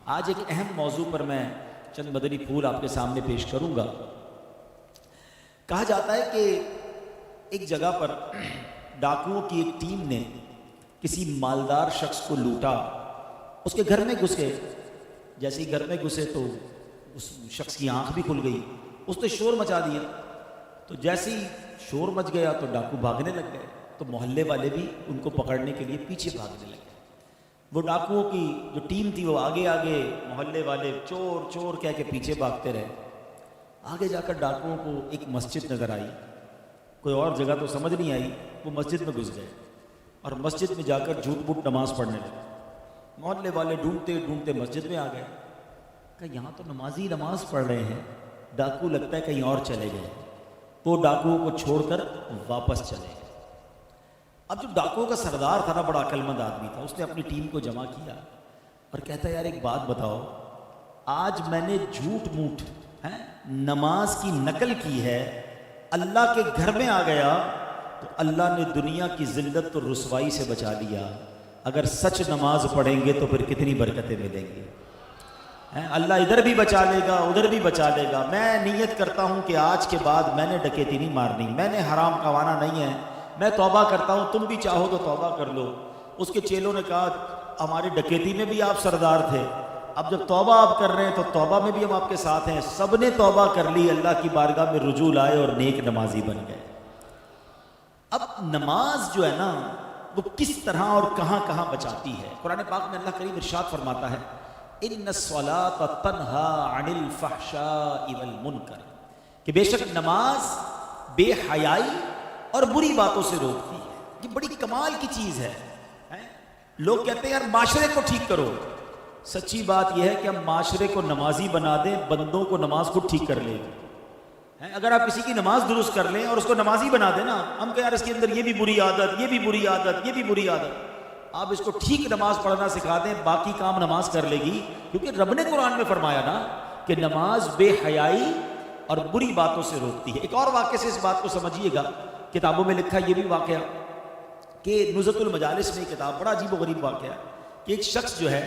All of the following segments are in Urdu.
آج ایک اہم موضوع پر میں چند مدنی پھول آپ کے سامنے پیش کروں گا۔ کہا جاتا ہے کہ ایک جگہ پر ڈاکوؤں کی ایک ٹیم نے کسی مالدار شخص کو لوٹا، اس کے گھر میں گھسے۔ جیسے ہی گھر میں گھسے تو اس شخص کی آنکھ بھی کھل گئی، اس نے شور مچا دیا۔ تو جیسے ہی شور مچ گیا تو ڈاکو بھاگنے لگ گئے، تو محلے والے بھی ان کو پکڑنے کے لیے پیچھے بھاگنے لگے۔ وہ ڈاکوؤں کی جو ٹیم تھی وہ آگے آگے، محلے والے چور چور کہہ کے پیچھے بھاگتے رہے۔ آگے جا کر ڈاکوؤں کو ایک مسجد نظر آئی، کوئی اور جگہ تو سمجھ نہیں آئی، وہ مسجد میں گھس گئے اور مسجد میں جا کر جھوٹ بوٹ نماز پڑھنے لگے۔ محلے والے ڈھونڈتے ڈھونڈتے مسجد میں آ گئے، کہ یہاں تو نمازی نماز پڑھ رہے ہیں، ڈاکو لگتا ہے کہیں اور چلے گئے۔ وہ ڈاکوؤں کو چھوڑ کر واپس چلے گئے۔ اب جو ڈاکوؤں کا سردار تھا نا، بڑا عقل مند آدمی تھا، اس نے اپنی ٹیم کو جمع کیا اور کہتا ہے یار ایک بات بتاؤ، آج میں نے جھوٹ موٹ نماز کی نقل کی ہے، اللہ کے گھر میں آ گیا تو اللہ نے دنیا کی ذلت اور رسوائی سے بچا لیا۔ اگر سچ نماز پڑھیں گے تو پھر کتنی برکتیں ملیں گی۔ اللہ ادھر بھی بچا لے گا، ادھر بھی بچا لے گا۔ میں نیت کرتا ہوں کہ آج کے بعد میں نے ڈکیتی نہیں مارنی، میں نے حرام کمانا نہیں ہے، میں توبہ کرتا ہوں، تم بھی چاہو تو توبہ کر لو۔ اس کے چیلوں نے کہا ہماری ڈکیتی میں بھی آپ سردار تھے، اب جب توبہ آپ کر رہے ہیں تو توبہ میں بھی ہم آپ کے ساتھ ہیں۔ سب نے توبہ کر لی، اللہ کی بارگاہ میں رجوع لائے اور نیک نمازی بن گئے۔ اب نماز جو ہے نا وہ کس طرح اور کہاں کہاں بچاتی ہے، قرآن پاک میں اللہ کریم ارشاد فرماتا ہے ان الصلاۃ تنہا عن الفحشاء والمنکر، کہ بے شک نماز بے حیائی اور بری باتوں سے روکتی ہے۔ یہ بڑی کمال کی چیز ہے۔ لوگ کہتے ہیں یار معاشرے کو ٹھیک کرو، سچی بات یہ ہے کہ ہم معاشرے کو نمازی بنا دیں، بندوں کو نماز کو ٹھیک کر لیں گے۔ اگر آپ کسی کی نماز درست کر لیں اور اس کو نمازی بنا دیں نا، ہم کہ یار اس کے اندر یہ بھی بری عادت، یہ بھی بری عادت، یہ بھی بری عادت، آپ اس کو ٹھیک نماز پڑھنا سکھا دیں، باقی کام نماز کر لے گی۔ کیونکہ رب نے قرآن میں فرمایا نا کہ نماز بے حیائی اور بری باتوں سے روکتی ہے۔ ایک اور واقعے سے اس بات کو سمجھیے گا، کتابوں میں لکھا یہ بھی واقعہ کہ نزہۃ المجالس میں کتاب، بڑا عجیب و غریب واقعہ کہ ایک شخص جو ہے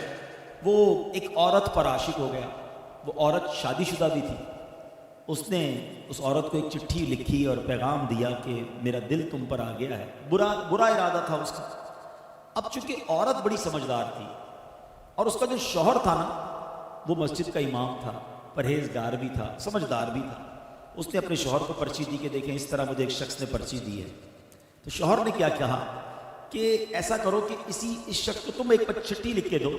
وہ ایک عورت پر عاشق ہو گیا۔ وہ عورت شادی شدہ بھی تھی۔ اس نے اس عورت کو ایک چٹھی لکھی اور پیغام دیا کہ میرا دل تم پر آ گیا ہے، برا ارادہ تھا اس کا۔ اب چونکہ عورت بڑی سمجھدار تھی اور اس کا جو شوہر تھا نا وہ مسجد کا امام تھا، پرہیزگار بھی تھا، سمجھدار بھی تھا، اس نے اپنے شوہر کو پرچی دی کہ دیکھیں اس طرح مجھے ایک شخص نے پرچی دی ہے۔ تو شوہر نے کیا کہا کہ ایسا کرو کہ اس شخص کو تم ایک چٹھی لکھ کے دو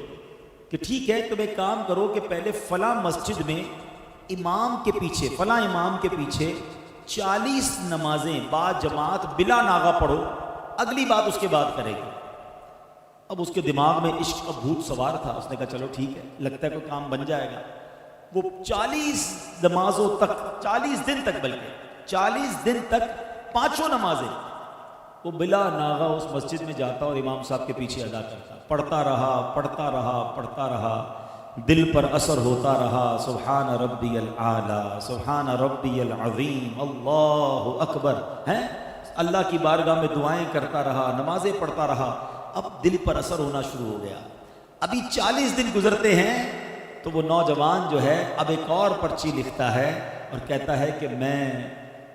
کہ ٹھیک ہے تم ایک کام کرو کہ پہلے فلاں مسجد میں امام کے پیچھے، فلاں امام کے پیچھے 40 نمازیں با جماعت بلا ناغہ پڑھو، اگلی بات اس کے بعد کرے گی۔ اب اس کے دماغ میں عشق کا بھوت سوار تھا، اس نے کہا چلو ٹھیک ہے، لگتا ہے کوئی کام بن جائے گا۔ وہ 40 نمازوں تک، 40 دن تک، بلکہ 40 دن تک 5 نمازیں وہ بلا ناغہ اس مسجد میں جاتا اور امام صاحب کے پیچھے ادا کرتا، پڑھتا رہا پڑھتا رہا پڑھتا رہا، دل پر اثر ہوتا رہا۔ سبحان ربی الاعلی، سبحان ربی العظیم، اللہ اکبر، اللہ کی بارگاہ میں دعائیں کرتا رہا، نمازیں پڑھتا رہا۔ اب دل پر اثر ہونا شروع ہو گیا۔ ابھی 40 دن گزرتے ہیں تو وہ نوجوان جو ہے اب ایک اور پرچی لکھتا ہے اور کہتا ہے کہ میں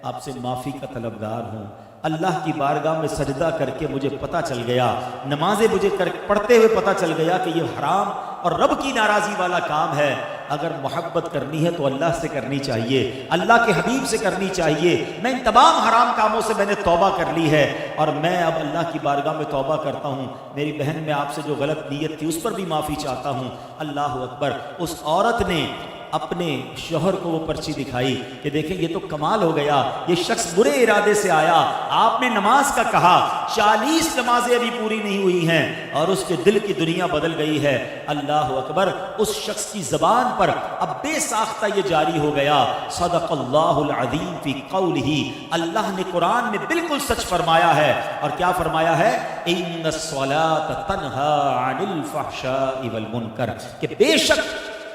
آپ سے معافی کا طلبگار ہوں، اللہ کی بارگاہ میں سجدہ کر کے مجھے پتہ چل گیا، نمازیں مجھے پڑھتے ہوئے پتہ چل گیا کہ یہ حرام اور رب کی ناراضی والا کام ہے۔ اگر محبت کرنی ہے تو اللہ سے کرنی چاہیے، اللہ کے حبیب سے کرنی چاہیے۔ میں ان تمام حرام کاموں سے میں نے توبہ کر لی ہے اور میں اب اللہ کی بارگاہ میں توبہ کرتا ہوں۔ میری بہن میں آپ سے جو غلط نیت تھی اس پر بھی معافی چاہتا ہوں۔ اللہ اکبر۔ اس عورت نے اپنے شوہر کو وہ پرچی دکھائی کہ دیکھیں یہ تو کمال ہو گیا، یہ شخص برے ارادے سے آیا، آپ نے نماز کا کہا، 40 نمازیں ابھی پوری نہیں ہوئی ہیں اور اس کے دل کی دنیا بدل گئی ہے۔ اللہ اکبر۔ اس شخص کی زبان پر اب بے ساختہ یہ جاری ہو گیا، صدق اللہ العظیم فی قولہ، اللہ نے قرآن میں بالکل سچ فرمایا ہے۔ اور کیا فرمایا ہے؟ ان الصلاۃ تنہا عن الفحشاء والمنکر، کہ بے شک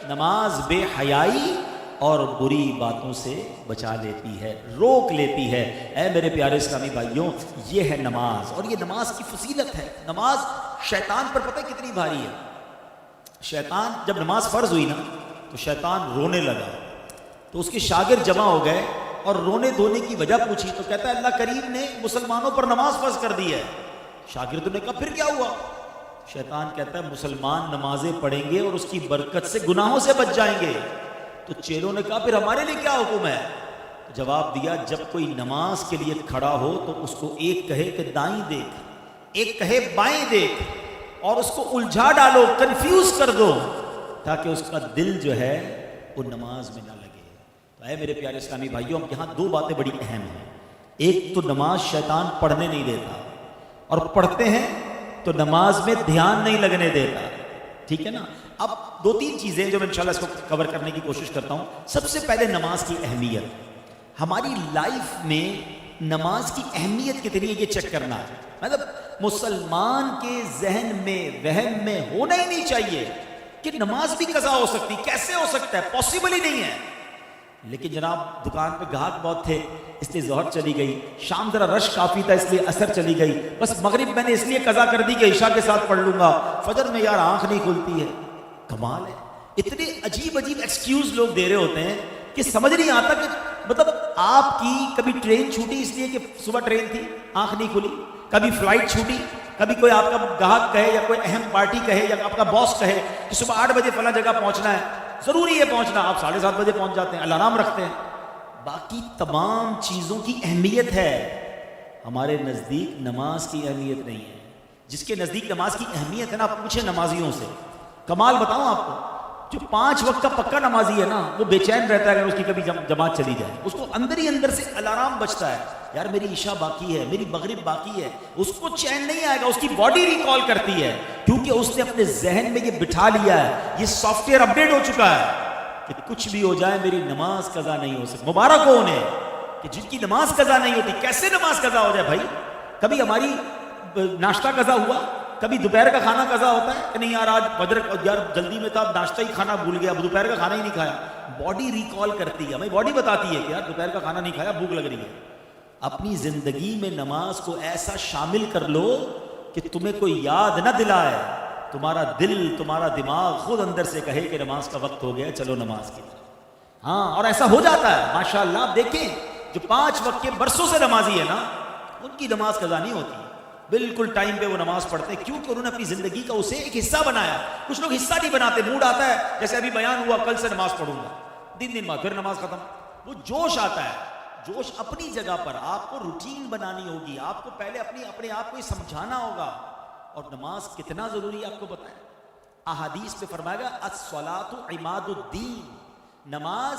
نماز بے حیائی اور بری باتوں سے بچا لیتی ہے، روک لیتی ہے۔ اے میرے پیارے اسلامی بھائیوں، یہ ہے نماز، اور یہ نماز کی فضیلت ہے۔ نماز شیطان پر پتہ ہے کتنی بھاری ہے۔ شیطان جب نماز فرض ہوئی نا تو شیطان رونے لگا، تو اس کے شاگرد جمع ہو گئے اور رونے دھونے کی وجہ پوچھی تو کہتا ہے اللہ کریم نے مسلمانوں پر نماز فرض کر دی ہے۔ شاگردوں نے کہا پھر کیا ہوا؟ شیطان کہتا ہے مسلمان نمازیں پڑھیں گے اور اس کی برکت سے گناہوں سے بچ جائیں گے۔ تو چیلوں نے کہا پھر ہمارے لیے کیا حکم ہے؟ جواب دیا جب کوئی نماز کے لیے کھڑا ہو تو اس کو ایک کہے کہ دائیں دیکھ، ایک کہے بائیں دیکھ، اور اس کو الجھا ڈالو، کنفیوز کر دو، تاکہ اس کا دل جو ہے وہ نماز میں نہ لگے۔ تو اے میرے پیارے اسلامی بھائیوں، یہاں دو باتیں بڑی اہم ہیں۔ ایک تو نماز شیطان پڑھنے نہیں دیتا، اور پڑھتے ہیں تو نماز میں دھیان نہیں لگنے دیتا، ٹھیک ہے نا؟ اب دو تین چیزیں جو میں انشاءاللہ اس کو کور کرنے کی کوشش کرتا ہوں۔ سب سے پہلے نماز کی اہمیت، ہماری لائف میں نماز کی اہمیت کتنی ہے یہ چیک کرنا ہے۔ مطلب مسلمان کے ذہن میں وہم میں ہونا ہی نہیں چاہیے کہ نماز بھی قضا ہو سکتی، کیسے ہو سکتا ہے؟ پاسبل ہی نہیں ہے۔ لیکن جناب دکان پہ گاہک بہت تھے اس لیے ظہر چلی گئی، شام ذرا رش کافی تھا اس لیے عصر چلی گئی، بس مغرب میں نے اس لیے قضا کر دی کہ عشاء کے ساتھ پڑھ لوں گا، فجر میں یار آنکھ نہیں کھلتی ہے۔ کمال ہے، اتنے عجیب عجیب ایکسکیوز لوگ دے رہے ہوتے ہیں کہ سمجھ نہیں آتا کہ مطلب آپ کی کبھی ٹرین چھوٹی اس لیے کہ صبح ٹرین تھی آنکھ نہیں کھلی، کبھی فلائٹ چھوٹی، کبھی کوئی آپ کا گاہک کہے یا کوئی اہم پارٹی کہے یا آپ کا باس کہے کہ صبح 8 بجے فلاں جگہ پہنچنا ہے، ضروری ہے پہنچنا، آپ 7:30 بجے پہنچ جاتے ہیں، الارم رکھتے ہیں۔ باقی تمام چیزوں کی اہمیت ہے، ہمارے نزدیک نماز کی اہمیت نہیں ہے۔ جس کے نزدیک نماز کی اہمیت ہے نا، آپ پوچھیں نمازیوں سے، کمال بتاؤں آپ کو، جو 5 وقت کا پکا نمازی ہے نا وہ بے چین رہتا ہے اگر اس کی کبھی جماعت چلی جائے، اس کو اندر ہی اندر سے الارم بجتا ہے، یار میری عشاء باقی ہے، میری مغرب باقی ہے، اس کو چین نہیں آئے گا، اس کی باڈی ریکال کرتی ہے، کیونکہ اس نے اپنے ذہن میں یہ بٹھا لیا ہے، یہ سافٹ ویئر اپڈیٹ ہو چکا ہے کہ کچھ بھی ہو جائے میری نماز قضا نہیں ہو سکتی۔ مبارک ہو انہیں کہ جن کی نماز قضا نہیں ہوتی۔ کیسے نماز قضا ہو جائے بھائی؟ کبھی ہماری ناشتہ قضا ہوا، کبھی دوپہر کا کھانا قضا ہوتا ہے کہ نہیں یار آج فجر یار جلدی میں تھا، ناشتہ ہی کھانا بھول گیا، اب دوپہر کا کھانا ہی نہیں کھایا۔ باڈی ریکال کرتی ہے، ہماری باڈی بتاتی ہے کہ یار دوپہر کا کھانا نہیں کھایا، بھوک لگ رہی ہے۔ اپنی زندگی میں نماز کو ایسا شامل کر لو کہ تمہیں کوئی یاد نہ دلائے، تمہارا دل تمہارا دماغ خود اندر سے کہے کہ نماز کا وقت ہو گیا، چلو نماز کی طرف۔ ہاں، اور ایسا ہو جاتا ہے ماشاءاللہ۔ آپ دیکھیں جو 5 وقت کے برسوں سے نمازی ہے نا، ان کی نماز قضا نہیں ہوتی، بالکل ٹائم پہ وہ نماز پڑھتے ہیں، کیونکہ انہوں نے اپنی زندگی کا اسے ایک حصہ بنایا۔ کچھ لوگ حصہ نہیں بناتے، موڈ آتا ہے جیسے ابھی بیان ہوا کل سے نماز پڑھوں گا، 3 دن بعد پھر نماز ختم، وہ جوش آتا ہے۔ جوش اپنی جگہ پر، آپ کو روٹین بنانی ہوگی، آپ کو پہلے اپنے آپ کو یہ سمجھانا ہوگا۔ اور نماز کتنا ضروری ہے آپ کو بتائیں، احادیث میں فرمایا گیا الصلاۃ عماد الدین، نماز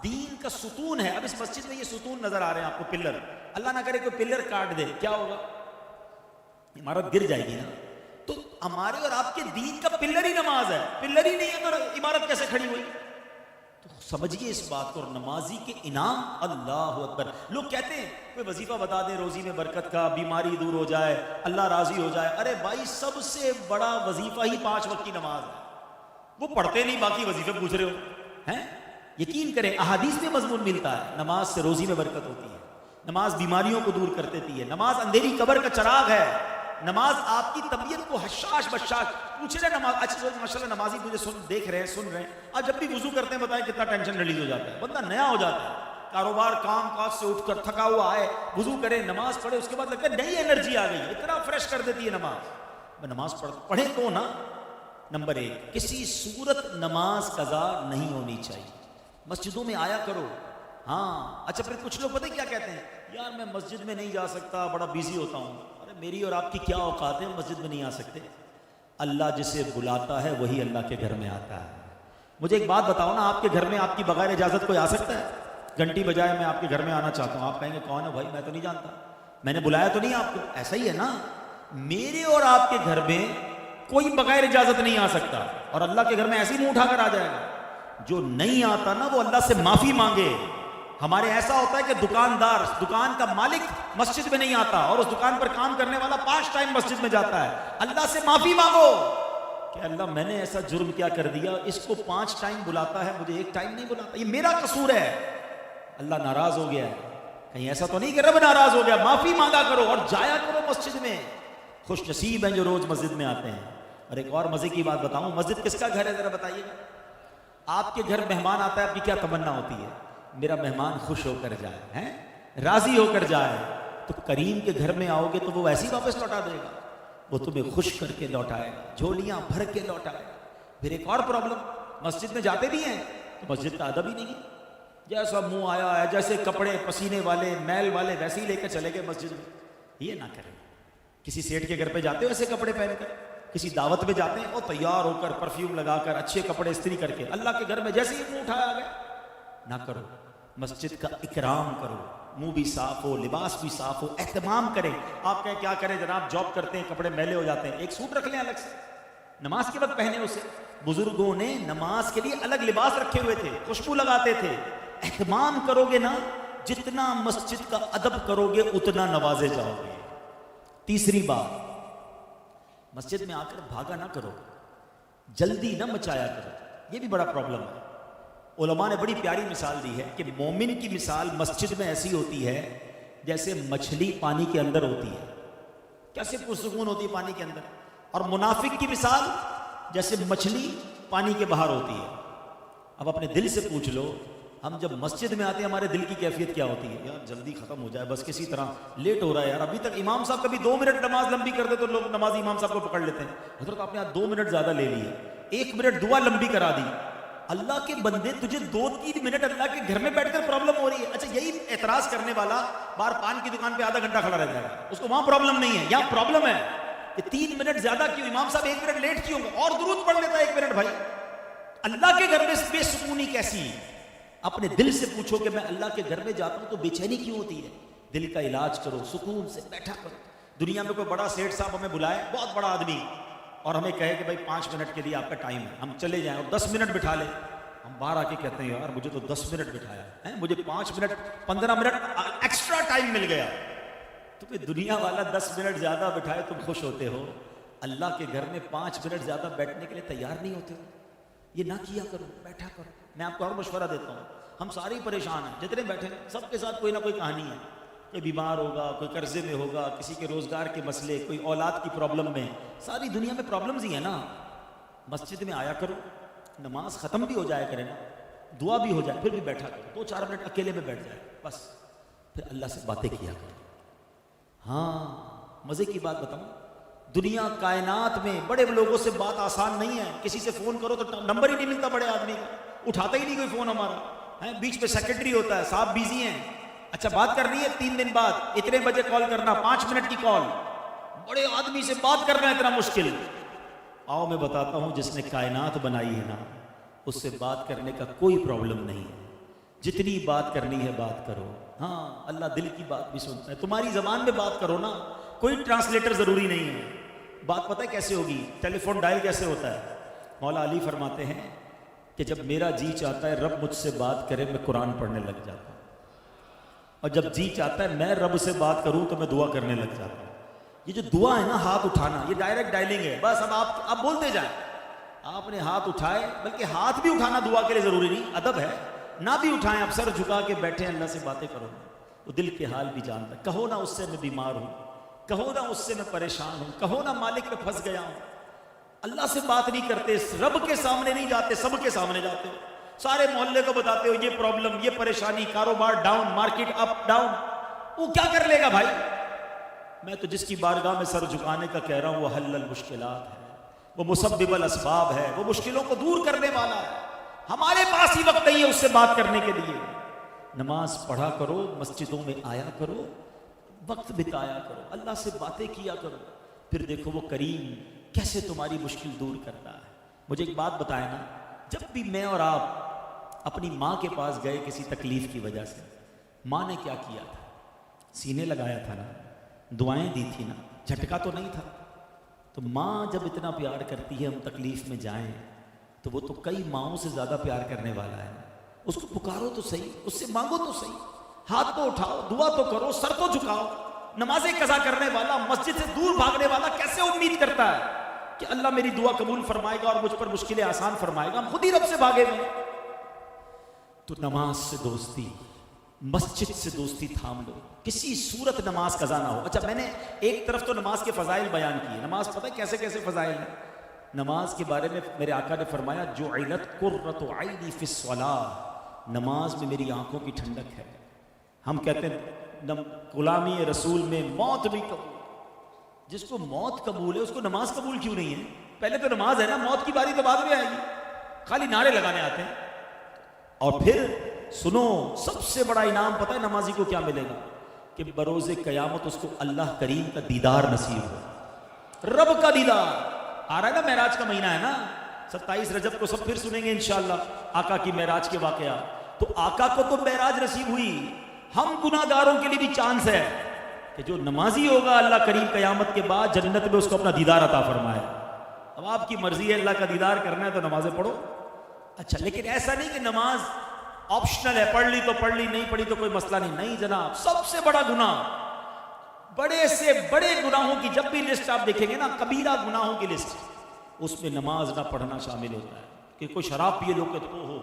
دین کا ستون ہے۔ اب اس مسجد میں یہ ستون نظر آ رہے ہیں آپ کو، پلر، اللہ نہ کرے کوئی پلر کاٹ دے، کیا ہوگا؟ عمارت گر جائے گی نا۔ تو ہمارے اور آپ کے دین کا پلر ہی نماز ہے، پلر ہی نہیں ہے تو عمارت کیسے کھڑی ہوئی؟ تو سمجھیے اس بات کو، اور نمازی کے انعام اللہ اکبر۔ لوگ کہتے ہیں کوئی وظیفہ بتا دیں روزی میں برکت کا، بیماری دور ہو جائے، اللہ راضی ہو جائے۔ ارے بھائی سب سے بڑا وظیفہ ہی 5 وقت کی نماز ہے، وہ پڑھتے نہیں، باقی وظیفے پوچھ رہے ہو ہیں؟ یقین کریں احادیث میں مضمون ملتا ہے، نماز سے روزی میں برکت ہوتی ہے، نماز بیماریوں کو دور کر دیتی ہے، نماز اندھیری قبر کا چراغ ہے، نماز آپ کی طبیعت کو حشاش بشاش پوچھ رہے نماز۔ اچھا ماشاءاللہ نمازی مجھے دیکھ رہے ہیں، سن رہے ہیں، آج جب بھی وضو کرتے ہیں بتائیں کتنا ٹینشن ریلیز ہو جاتا ہے، بندہ نیا ہو جاتا ہے، کاروبار کام کاج سے اٹھ کر تھکا ہوا آئے، وضو کرے، نماز پڑھے، اس کے بعد لگتا ہے نئی انرجی آ گئی، اتنا فریش کر دیتی ہے نماز۔ نماز پڑھیں تو نا، نمبر 1 کسی صورت نماز قضا نہیں ہونی چاہیے، مسجدوں میں آیا کرو۔ ہاں اچھا، پھر کچھ لوگ پتہ کیا کہتے ہیں، یار میں مسجد میں نہیں جا سکتا، بڑا بیزی ہوتا ہوں۔ ارے میری اور آپ کی کیا اوقات ہے مسجد میں نہیں آ سکتے؟ اللہ جسے بلاتا ہے وہی اللہ کے گھر میں آتا ہے۔ مجھے ایک بات بتاؤ نا، آپ کے گھر میں آپ کی بغیر اجازت کوئی آ سکتا ہے؟ گھنٹی بجائے میں آپ کے گھر میں آنا چاہتا ہوں، آپ کہیں گے کون ہے بھائی، میں تو نہیں جانتا، میں نے بلایا تو نہیں آپ کو۔ ایسا ہی ہے نا، میرے اور آپ کے گھر میں کوئی بغیر اجازت نہیں آ سکتا، اور اللہ کے گھر میں ایسے ہی منہ اٹھا کر آ جائے گا۔ جو نہیں آتا نا وہ اللہ سے معافی مانگے۔ ہمارے ایسا ہوتا ہے کہ دکاندار، دکان کا مالک مسجد میں نہیں آتا، اور اس دکان پر کام کرنے والا 5 ٹائم مسجد میں جاتا ہے، اللہ سے معافی مانگو کہ اللہ میں نے ایسا جرم کیا کر دیا، اس کو 5 ٹائم بلاتا ہے، مجھے 1 ٹائم نہیں بلاتا، یہ میرا قصور ہے، اللہ ناراض ہو گیا ہے۔ کہیں ایسا تو نہیں کہ رب ناراض ہو گیا؟ معافی مانگا کرو اور جایا کرو مسجد میں۔ خوش نصیب ہیں جو روز مسجد میں آتے ہیں۔ اور ایک اور مزے کی بات بتاؤں، مسجد کس کا گھر ہے ذرا بتائیے گا؟ آپ کے گھر مہمان آتا ہے، آپ کی کیا تمنا ہوتی ہے؟ میرا مہمان خوش ہو کر جائے، ہیں راضی ہو کر جائے. تو کریم کے گھر میں آؤ گے تو وہ ایسی واپس لوٹا دے گا، وہ تمہیں خوش کر کے لوٹائے گا، جھولیاں بھر کے لوٹائے گا. پھر ایک اور پرابلم، مسجد میں جاتے بھی ہیں تو مسجد کا ادب ہی نہیں ہے. جیسا منہ آیا ہے، جیسے کپڑے پسینے والے میل والے ویسے ہی لے کر چلے گئے مسجد میں. یہ نہ کریں. کسی سیٹ کے گھر پہ جاتے ہو ایسے کپڑے پہن کر، کسی دعوت میں جاتے ہیں وہ تیار ہو کر پرفیوم لگا کر اچھے کپڑے استری کر کے، اللہ کے گھر میں جیسے ہی منہ اٹھایا گیا. نہ کرو. مسجد کا اکرام کرو، منہ بھی صاف ہو، لباس بھی صاف ہو، اہتمام کریں. آپ کہیں کیا کریں جناب، جاب کرتے ہیں کپڑے میلے ہو جاتے ہیں، ایک سوٹ رکھ لیں الگ سے، نماز کے وقت پہنے اسے. بزرگوں نے نماز کے لیے الگ لباس رکھے ہوئے تھے، خوشبو لگاتے تھے. اہتمام کرو گے نا، جتنا مسجد کا ادب کرو گے اتنا نوازے جاؤ گے. تیسری بات، مسجد میں آ کر بھاگا نہ کرو، جلدی نہ مچایا کرو. یہ بھی بڑا پرابلم ہے. علماء نے بڑی پیاری مثال دی ہے کہ مومن کی مثال مسجد میں ایسی ہوتی ہے جیسے مچھلی پانی کے اندر ہوتی ہے، کیسے پرسکون ہوتی ہے پانی کے اندر. اور منافق کی مثال جیسے مچھلی پانی کے باہر ہوتی ہے. اب اپنے دل سے پوچھ لو، ہم جب مسجد میں آتے ہیں ہمارے دل کی کیفیت کیا ہوتی ہے؟ یار جلدی ختم ہو جائے بس، کسی طرح لیٹ ہو رہا ہے یار. ابھی تک امام صاحب کبھی 2 منٹ نماز لمبی کر دے تو لوگ نمازی امام صاحب کو پکڑ لیتے ہیں، حضرت آپ نے آج 2 منٹ زیادہ لے لیے، 1 منٹ دعا لمبی کرا دی. اللہ کے بندے، تجھے 2-3 منٹ اللہ کے گھر میں بیٹھ کر پرابلم ہو رہی ہے. اچھا یہی اعتراض کرنے والا باہر پان کی دکان پہ آدھا گھنٹہ کھڑا رہ جائے گا، اس کو وہاں پرابلم نہیں ہے. یہاں پرابلم ہے کہ 3 منٹ زیادہ کیوں، امام صاحب 1 منٹ لیٹ کیوں، اور درود پڑھ لیتا ہے 1 منٹ. بھائی اللہ کے گھر میں بے سکونی کیسی ہے؟ اپنے دل سے پوچھو کہ میں اللہ کے گھر میں جاتا ہوں تو بے چینی کیوں ہوتی ہے؟ دل کا علاج کرو، سکون سے بیٹھا کرو. دنیا میں کوئی بڑا سیٹ صاحب ہمیں بلائے، بہت بڑا آدمی، اور ہمیں کہے کہ بھائی 5 منٹ کے لیے آپ کا ٹائم ہے، ہم چلے جائیں اور 10 منٹ بٹھا لیں. ہم باہر آ کے کہتے ہیں یار مجھے تو 10 منٹ بٹھایا ہے، مجھے 5 منٹ 15 منٹ ایکسٹرا ٹائم مل گیا. تو پھر دنیا والا 10 منٹ زیادہ بٹھائے تم خوش ہوتے ہو، اللہ کے گھر میں 5 منٹ زیادہ بیٹھنے کے لیے تیار نہیں ہوتے ہو. یہ نہ کیا کرو، بیٹھا کرو. میں آپ کو اور مشورہ دیتا ہوں، ہم سارے ہی پریشان ہیں جتنے بیٹھے ہیں، سب کے ساتھ کوئی نہ کوئی کہانی ہے. کوئی بیمار ہوگا، کوئی قرضے میں ہوگا، کسی کے روزگار کے مسئلے، کوئی اولاد کی پرابلم میں. ساری دنیا میں پرابلمز ہی ہیں نا. مسجد میں آیا کرو، نماز ختم بھی ہو جائے کرے نا، دعا بھی ہو جائے، پھر بھی بیٹھا کرو، 2-4 منٹ اکیلے میں بیٹھ جائے بس، پھر اللہ سے باتیں کیا کرو. ہاں مزے کی بات بتاؤں، دنیا کائنات میں بڑے لوگوں سے بات آسان نہیں ہے. کسی سے فون کرو تو نمبر ہی نہیں ملتا بڑے آدمی کا، اٹھاتا ہی نہیں کوئی فون ہمارا ہے. بیچ میں سیکرٹری ہوتا ہے، صاحب بیزی ہیں، اچھا بات کرنی ہے 3 دن بعد، اتنے بجے کال کرنا، 5 منٹ کی کال. بڑے آدمی سے بات کرنا اتنا مشکل. آؤ میں بتاتا ہوں، جس نے کائنات بنائی ہے نا، اس سے بات کرنے کا کوئی پرابلم نہیں ہے. جتنی بات کرنی ہے بات کرو. ہاں اللہ دل کی بات بھی سنتا ہے. تمہاری زبان میں بات کرو نا، کوئی ٹرانسلیٹر ضروری نہیں ہے. بات پتہ ہے کیسے ہوگی؟ ٹیلی فون ڈائل کیسے ہوتا ہے؟ مولا علی فرماتے ہیں کہ جب میرا جی چاہتا ہے رب مجھ سے بات کرے، میں قرآن پڑھنے لگ جاتا ہوں، اور جب جی چاہتا ہے میں رب سے بات کروں تو میں دعا کرنے لگ جاتا ہوں. یہ جو دعا ہے نا، ہاتھ اٹھانا، یہ ڈائریکٹ ڈائلنگ ہے. بس اب آپ بولتے جائیں. آپ نے ہاتھ اٹھائے، بلکہ ہاتھ بھی اٹھانا دعا کے لیے ضروری نہیں، ادب ہے. نہ بھی اٹھائیں، آپ سر جھکا کے بیٹھے اللہ سے باتیں کرو. وہ دل کے حال بھی جانتا ہے. کہو نا اس سے میں بیمار ہوں، کہو نا اس سے میں پریشان ہوں، کہو نا مالک میں پھنس گیا ہوں. اللہ سے بات نہیں کرتے، رب کے سامنے نہیں جاتے، سب کے سامنے جاتے ہو. سارے محلے کو بتاتے ہو یہ پرابلم، یہ پریشانی، کاروبار ڈاؤن، مارکیٹ اپ ڈاؤن. وہ کیا کر لے گا بھائی؟ میں تو جس کی بارگاہ میں سر جھکانے کا کہہ رہا ہوں وہ حل المشکلات ہے، وہ مسبب الاسباب ہے، وہ مشکلوں کو دور کرنے والا ہے. ہمارے پاس ہی وقت نہیں ہے اس سے بات کرنے کے لیے. نماز پڑھا کرو، مسجدوں میں آیا کرو، وقت بتایا کرو، اللہ سے باتیں کیا کرو. پھر دیکھو وہ کریم کیسے تمہاری مشکل دور کرتا ہے. مجھے ایک بات بتائیں نا، جب بھی میں اور آپ اپنی ماں کے پاس گئے کسی تکلیف کی وجہ سے، ماں نے کیا کیا تھا؟ سینے لگایا تھا نا، دعائیں دی تھی نا، جھٹکا تو نہیں تھا. تو ماں جب اتنا پیار کرتی ہے، ہم تکلیف میں جائیں تو وہ تو کئی ماؤں سے زیادہ پیار کرنے والا ہے. اس کو پکارو تو صحیح، اس سے مانگو تو صحیح، ہاتھ تو اٹھاؤ، دعا تو کرو، سر تو جھکاؤ. نمازیں قضا کرنے والا، مسجد سے دور بھاگنے والا کیسے امید کرتا ہے کہ اللہ میری دعا قبول فرمائے گا اور مجھ پر مشکلیں آسان فرمائے گا؟ ہم خود ہی رب سے بھاگے ہوئے. تو نماز سے دوستی، مسجد سے دوستی تھام لو، کسی صورت نماز قضا نہ ہو. اچھا میں نے ایک طرف تو نماز کے فضائل بیان کیے. نماز پتہ ہے کیسے کیسے فضائل ہیں. نماز کے بارے میں میرے آقا نے فرمایا جعلت قرۃ عینی فی الصلاۃ، نماز میں میری آنکھوں کی ٹھنڈک ہے۔ ہم کہتے ہیں غلامی رسول میں موت بھی قبول، جس کو موت قبول ہے اس کو نماز قبول کیوں نہیں ہے؟ پہلے تو نماز ہے نا، موت کی باری تو بعد میں آئے گی، خالی نعرے لگانے آتے ہیں۔ اور پھر سنو، سب سے بڑا انعام پتہ ہے نمازی کو کیا ملے گا؟ کہ بروز قیامت اس کو اللہ کریم کا دیدار نصیب ہو، رب کا دیدار۔ آ رہا ہے نا معراج کا مہینہ ہے نا، 27 رجب کو سب پھر سنیں گے انشاءاللہ آقا کی معراج کے واقعہ۔ تو آقا کو تو معراج نصیب ہوئی، ہم گناہ گاروں کے لیے بھی چانس ہے کہ جو نمازی ہوگا اللہ کریم قیامت کے بعد جنت میں اس کو اپنا دیدار عطا فرمائے۔ اب آپ کی مرضی ہے، اللہ کا دیدار کرنا ہے تو نمازیں پڑھو۔ اچھا، لیکن ایسا نہیں کہ نماز آپشنل ہے، پڑھ لی تو پڑھ لی، نہیں پڑھی تو کوئی مسئلہ نہیں۔ نہیں جناب، سب سے بڑا گناہ، بڑے سے بڑے گناہوں کی جب بھی لسٹ آپ دیکھیں گے نا، کبیرہ گناہوں کی لسٹ، اس میں نماز نہ پڑھنا شامل ہوتا ہے۔ کہ کوئی شراب پیے، لوگ کہتے ہیں اوہو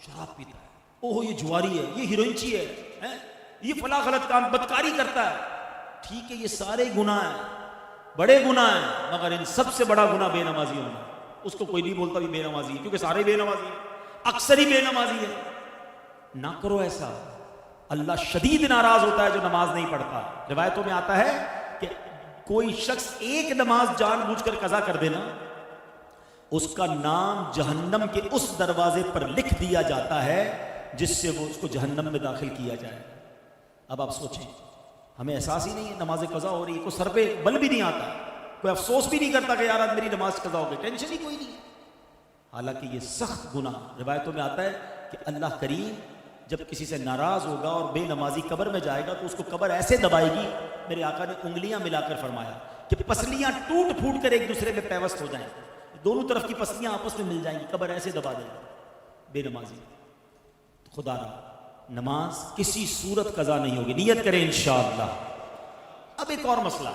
شراب پیتا ہے، اوہو یہ جواری ہے، یہ ہیروئنچی ہے، یہ فلاں غلط کام، بدکاری کرتا ہے۔ ٹھیک ہے، یہ سارے گناہ ہیں، بڑے گناہ ہیں، مگر ان سب سے بڑا گناہ بے نمازی ہونا۔ اس کو کوئی نہیں بولتا بھی بے نمازی ہے، کیونکہ سارے بے نمازی ہیں، اکثر ہی بے نمازی ہے۔ نہ کرو ایسا، اللہ شدید ناراض ہوتا ہے جو نماز نہیں پڑھتا۔ روایتوں میں آتا ہے کہ کوئی شخص ایک نماز جان بوجھ کر قضا کر دینا، اس کا نام جہنم کے اس دروازے پر لکھ دیا جاتا ہے جس سے وہ اس کو جہنم میں داخل کیا جائے۔ اب آپ سوچیں، ہمیں احساس ہی نہیں ہے نماز قضا ہو رہی ہے، کوئی سر پہ بل بھی نہیں آتا، کوئی افسوس بھی نہیں کرتا کہ یار آج میری نماز قضا ہو گئی، ٹینشن ہی کوئی نہیں ہے۔ حالانکہ یہ سخت گناہ، روایتوں میں آتا ہے کہ اللہ کریم جب کسی سے ناراض ہوگا اور بے نمازی قبر میں جائے گا تو اس کو قبر ایسے دبائے گی، میرے آقا نے انگلیاں ملا کر فرمایا کہ پسلیاں ٹوٹ پھوٹ کر ایک دوسرے میں پیوست ہو جائیں، دونوں طرف کی پسلیاں آپس میں مل جائیں گی، قبر ایسے دبا دے گا بے نمازی۔ خدا را نماز کسی صورت قضا نہیں ہوگی، نیت کریں انشاءاللہ۔ اب ایک اور مسئلہ،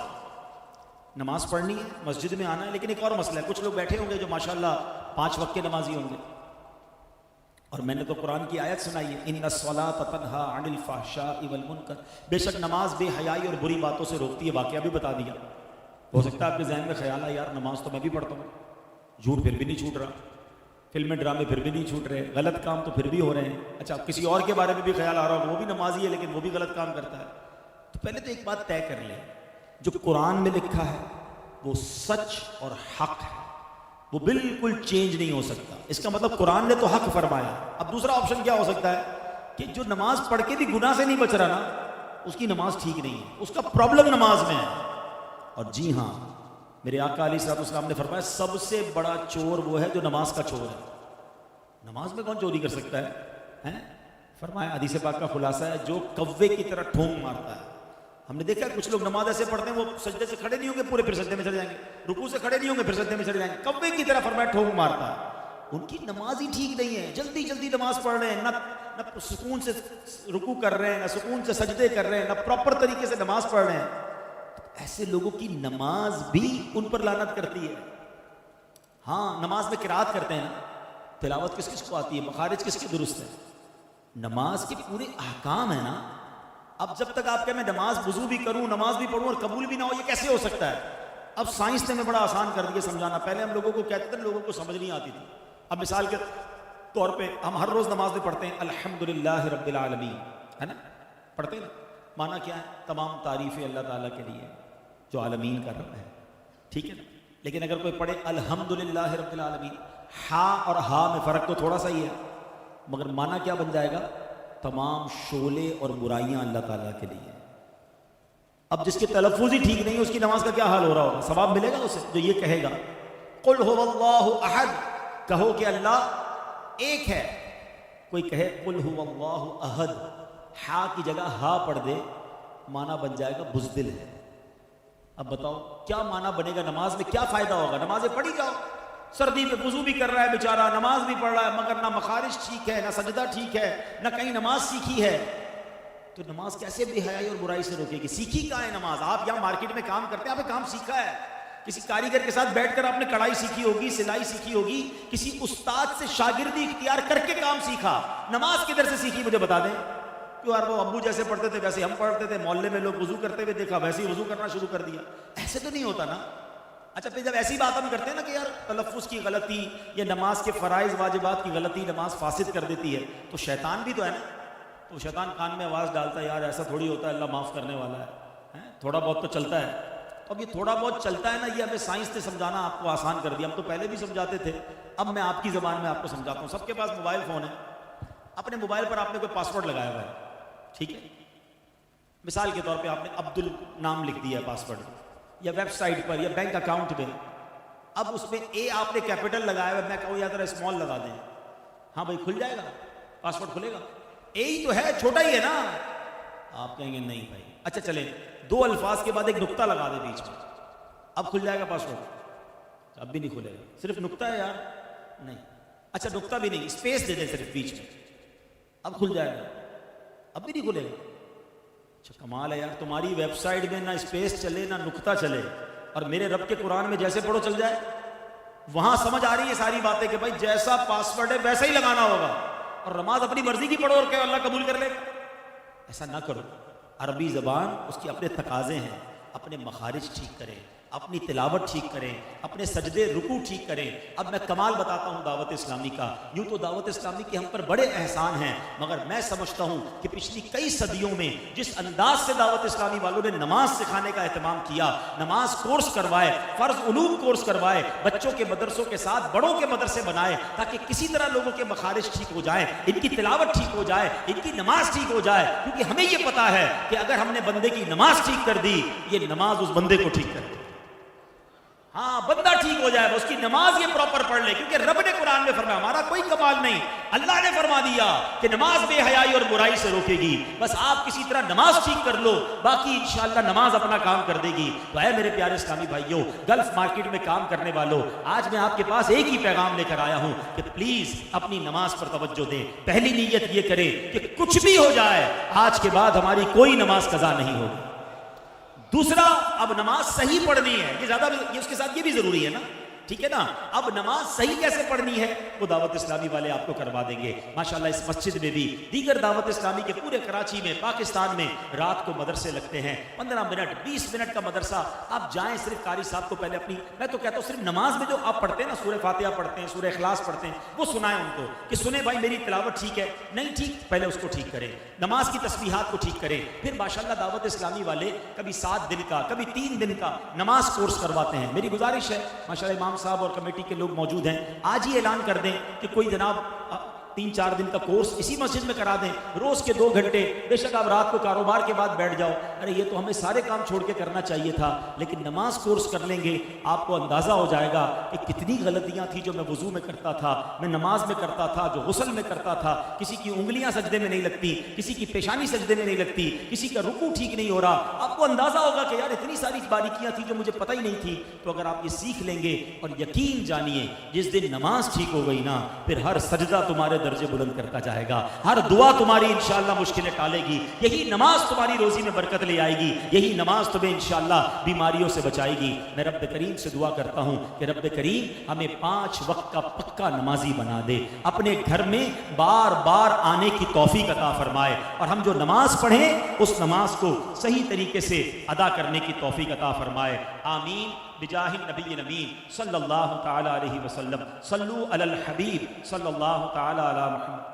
نماز پڑھنی ہے، مسجد میں آنا ہے، لیکن ایک اور مسئلہ ہے، کچھ لوگ بیٹھے ہوں گے جو ماشاءاللہ 5 وقت کے نمازی ہوں گے، اور میں نے تو قرآن کی آیت سنائی ہے ان الصلاۃ تنہا عن الفحشاء والمنکر، بے شک نماز بے حیائی اور بری باتوں سے روکتی ہے۔ واقعہ بھی بتا دیا۔ ہو سکتا ہے آپ کے ذہن میں خیال ہے یار نماز تو میں بھی پڑھتا ہوں، جھوٹ پھر بھی نہیں چھوٹ رہا، فلمیں ڈرامے پھر بھی نہیں چھوٹ رہے، غلط کام تو پھر بھی ہو رہے ہیں۔ اچھا، کسی اور کے بارے میں بھی خیال آ رہا ہو وہ بھی نمازی ہے لیکن وہ بھی غلط کام کرتا ہے، تو پہلے تو ایک بات طے کر لیں، جو قرآن میں لکھا ہے وہ سچ اور حق ہے، وہ بالکل چینج نہیں ہو سکتا۔ اس کا مطلب قرآن نے تو حق فرمایا۔ اب دوسرا آپشن کیا ہو سکتا ہے کہ جو نماز پڑھ کے بھی گناہ سے نہیں بچ رہا نا، اس کی نماز ٹھیک نہیں ہے، اس کا پرابلم نماز میں ہے۔ اور جی ہاں، میرے آقا علیہ الصلوۃ والسلام نے فرمایا سب سے بڑا چور وہ ہے جو نماز کا چور ہے۔ نماز میں کون چوری کر سکتا ہے؟ فرمایا حدیث پاک کا خلاصہ ہے جو کوے کی طرح ٹھونک مارتا ہے۔ ہم نے دیکھا کچھ لوگ نماز ایسے پڑھتے ہیں وہ سجدے سے کھڑے نہیں ہوں گے پورے، پھر سجدے میں چلے جائیں گے، رکوع سے کھڑے نہیں ہوں گے پھر سجدے میں چلے جائیں گے، کوے کی طرح فرمایا ٹھونک مارتا ہے۔ ان کی نماز ہی ٹھیک نہیں ہے، جلدی جلدی نماز پڑھ رہے ہیں، نہ سکون سے رکوع کر رہے ہیں، نہ سکون سے سجدے کر رہے ہیں، نہ پراپر طریقے سے نماز پڑھ رہے ہیں۔ ایسے لوگوں کی نماز بھی ان پر لعنت کرتی ہے۔ ہاں، نماز میں قرات کرتے ہیں نا، تلاوت کس کس کو آتی ہے، مخارج کس کے درست ہے، نماز کے پورے احکام ہیں نا۔ اب جب تک آپ کہ میں نماز وضو بھی کروں، نماز بھی پڑھوں اور قبول بھی نہ ہو، یہ کیسے ہو سکتا ہے؟ اب سائنس نے ہمیں بڑا آسان کر دیا سمجھانا۔ پہلے ہم لوگوں کو کہتے تھے، لوگوں کو سمجھ نہیں آتی تھی۔ اب مثال کے طور پہ ہم ہر روز نماز میں پڑھتے ہیں الحمدللہ رب العالمین، ہے نا، پڑھتے ہیں نا، معنی کیا ہے؟ تمام تعریفیں اللہ تعالیٰ کے لیے جو عالمین کا رب ہے، ٹھیک ہے نا۔ لیکن اگر کوئی پڑھے الحمدللہ رب العالمین، ہا اور ہا میں فرق تو تھوڑا سا ہی ہے، مگر معنی کیا بن جائے گا؟ تمام شعلے اور برائیاں اللہ تعالیٰ کے لیے۔ اب جس کے تلفظ ہی ٹھیک نہیں ہے اس کی نماز کا کیا حال ہو رہا ہوگا؟ ثواب ملے گا اسے جو یہ کہے گا قل هو اللہ احد، کہو کہ اللہ ایک ہے۔ کوئی کہے قل هو اللہ احد، ہا کی جگہ ہا پڑھ دے، معنی بن جائے گا بزدل ہے۔ اب بتاؤ کیا معنی بنے گا؟ نماز میں کیا فائدہ ہوگا؟ نمازیں پڑھی جاؤ، سردی میں وضو بھی کر رہا ہے بیچارہ، نماز بھی پڑھ رہا ہے، مگر نہ مخارج ٹھیک ہے، نہ سجدہ ٹھیک ہے، نہ کہیں نماز سیکھی ہے، تو نماز کیسے بے حیائی اور برائی سے روکے گی؟ سیکھی کہاں ہے نماز؟ آپ یہاں مارکیٹ میں کام کرتے ہیں، آپ نے کام سیکھا ہے، کسی کاریگر کے ساتھ بیٹھ کر آپ نے کڑھائی سیکھی ہوگی، سلائی سیکھی ہوگی، کسی استاد سے شاگردی اختیار کر کے کام سیکھا۔ نماز کدھر سے سیکھی مجھے بتا دیں؟ کیوں یار وہ ابو جیسے پڑھتے تھے ویسے ہم پڑھتے تھے، محلے میں لوگ وضو کرتے ہوئے دیکھا ویسے ہی وضو کرنا شروع کر دیا، ایسے تو نہیں ہوتا نا۔ اچھا پھر جب ایسی بات ہم کرتے ہیں نا کہ یار تلفظ کی غلطی یا نماز کے فرائض واجبات کی غلطی نماز فاسد کر دیتی ہے، تو شیطان بھی تو ہے نا، تو شیطان کان میں آواز ڈالتا ہے یار ایسا تھوڑی ہوتا ہے، اللہ معاف کرنے والا ہے، تھوڑا بہت تو چلتا ہے۔ تو اب یہ تھوڑا بہت چلتا ہے نا، یہ ہمیں سائنس نے سمجھانا آپ کو آسان کر دیا، ہم تو پہلے بھی سمجھاتے تھے، اب میں آپ کی زبان میں آپ کو سمجھاتا ہوں۔ سب کے پاس موبائل فون ہے، اپنے موبائل پر آپ نے کوئی پاسورڈ لگایا ہوا ہے، ٹھیک ہے، مثال کے طور پہ آپ نے عبدل نام لکھ دیا ہے پاسورڈ، یا ویب سائٹ پر یا بینک اکاؤنٹ پہ، اب اس میں اے آپ نے کیپٹل لگایا ہوا ہے، میں کہوں یا ذرا اسمال لگا دیں، ہاں بھائی کھل جائے گا، پاسورڈ کھلے گا، اے ہی تو ہے، چھوٹا ہی ہے نا، آپ کہیں گے نہیں بھائی، اچھا چلیں دو الفاظ کے بعد ایک نقطہ لگا دے بیچ میں، اب کھل جائے گا پاسورڈ؟ اب بھی نہیں کھلے گا، صرف نقطہ ہے یار، نہیں، اچھا نقطہ بھی نہیں، اسپیس دے دیں صرف بیچ میں، اب کھل جائے گا، اب بھی نہیں کھلے گا۔ اچھا کمال ہے یار، تمہاری ویب سائٹ میں نہ اسپیس چلے نہ نقطہ چلے، اور میرے رب کے قرآن میں جیسے پڑھو چل جائے، وہاں سمجھ آ رہی ہے ساری باتیں کہ بھائی جیسا پاسورڈ ہے ویسا ہی لگانا ہوگا، اور نماز اپنی مرضی کی پڑھو اور کہ اللہ قبول کر لے، ایسا نہ کرو۔ عربی زبان اس کے اپنے تقاضے ہیں، اپنے مخارج ٹھیک کریں، اپنی تلاوت ٹھیک کریں، اپنے سجدے رکوع ٹھیک کریں۔ اب میں کمال بتاتا ہوں دعوت اسلامی کا، یوں تو دعوت اسلامی کے ہم پر بڑے احسان ہیں، مگر میں سمجھتا ہوں کہ پچھلی کئی صدیوں میں جس انداز سے دعوت اسلامی والوں نے نماز سکھانے کا اہتمام کیا، نماز کورس کروائے، فرض علوم کورس کروائے، بچوں کے مدرسوں کے ساتھ بڑوں کے مدرسے بنائے تاکہ کسی طرح لوگوں کے مخارج ٹھیک ہو جائیں، ان کی تلاوت ٹھیک ہو جائے، ان کی نماز ٹھیک ہو جائے، کیونکہ ہمیں یہ پتا ہے کہ اگر ہم نے بندے کی نماز ٹھیک کر دی، یہ نماز اس بندے کو ٹھیک کر دی۔ ہاں بندہ ٹھیک ہو جائے، اس کی نماز یہ پراپر پڑھ لے، کیونکہ رب نے قرآن میں فرمایا، ہمارا کوئی کمال نہیں، اللہ نے فرما دیا کہ نماز بے حیائی اور برائی سے روکے گی، بس آپ کسی طرح نماز ٹھیک کر لو، باقی انشاءاللہ نماز اپنا کام کر دے گی۔ تو اے میرے پیارے اسلامی بھائیوں، گلف مارکیٹ میں کام کرنے والوں، آج میں آپ کے پاس ایک ہی پیغام لے کر آیا ہوں کہ پلیز اپنی نماز پر توجہ دیں۔ پہلی نیت یہ کریں کہ کچھ بھی ہو جائے آج کے بعد ہماری کوئی نماز قضا نہیں ہوگی۔ دوسرا، اب نماز صحیح پڑھنی ہے، یہ زیادہ اس کے ساتھ یہ بھی ضروری ہے نا، ٹھیک ہے نا، اب نماز صحیح کیسے پڑھنی ہے وہ دعوت اسلامی والے آپ کو کروا دیں گے ماشاءاللہ۔ اس مسجد میں بھی، دیگر دعوت اسلامی کے پورے کراچی میں، پاکستان میں رات کو مدرسے لگتے ہیں، 15 منٹ 20 منٹ کا مدرسہ، آپ جائیں، صرف قاری صاحب کو پہلے اپنی، میں تو کہتا ہوں صرف نماز میں جو آپ پڑھتے ہیں نا، سورہ فاتحہ پڑھتے ہیں، سورہ اخلاص پڑھتے ہیں، وہ سنائیں ان کو کہ سنیں بھائی میری تلاوت ٹھیک ہے، نہیں ٹھیک پہلے اس کو ٹھیک کریں، نماز کی تسبیحات کو ٹھیک کریں۔ پھر ماشاءاللہ دعوت اسلامی والے کبھی 7 دن کا، کبھی 3 دن کا نماز کورس کرواتے ہیں۔ میری گزارش ہے، ماشاءاللہ امام صاحب اور کمیٹی کے لوگ موجود ہیں، آج ہی اعلان کر دیں کہ کوئی جناب 3-4 دن کا کورس اسی مسجد میں کرا دیں، روز کے 2 گھنٹے، بے شک آپ رات کو کاروبار کے بعد بیٹھ جاؤ، ارے یہ تو ہمیں سارے کام چھوڑ کے کرنا چاہیے تھا، لیکن نماز کورس کر لیں گے، آپ کو اندازہ ہو جائے گا کہ کتنی غلطیاں تھیں جو میں وضو میں کرتا تھا، میں نماز میں کرتا تھا، جو غسل میں کرتا تھا، کسی کی انگلیاں سجدے میں نہیں لگتی، کسی کی پیشانی سجدے میں نہیں لگتی، کسی کا رکوع ٹھیک نہیں ہو رہا، آپ کو اندازہ ہوگا کہ یار اتنی ساری باریکیاں تھیں جو مجھے پتہ ہی نہیں تھی۔ تو اگر آپ یہ سیکھ لیں گے، اور یقین جانیے جس دن نماز ٹھیک ہو گئی نا، پھر ہر سجدہ تمہارے درجے بلند کرتا جائے گا، ہر دعا تمہاری انشاءاللہ مشکلیں ٹالے گی، یہی نماز تمہاری روزی میں برکت لے آئے گی، یہی نماز تمہیں انشاءاللہ بیماریوں سے بچائے گی۔ میں رب کریم سے دعا کرتا ہوں کہ رب کریم ہمیں 5 وقت کا پکا نمازی بنا دے، اپنے گھر میں بار بار آنے کی توفیق عطا فرمائے، اور ہم جو نماز پڑھیں اس نماز کو صحیح طریقے سے ادا کرنے کی توفیق عطا فرمائے، آمین بجاہ النبی الامین صلی اللہ تعالی علیہ وسلم۔ صلو علی الحبیب صلی اللہ تعالی علی محمد۔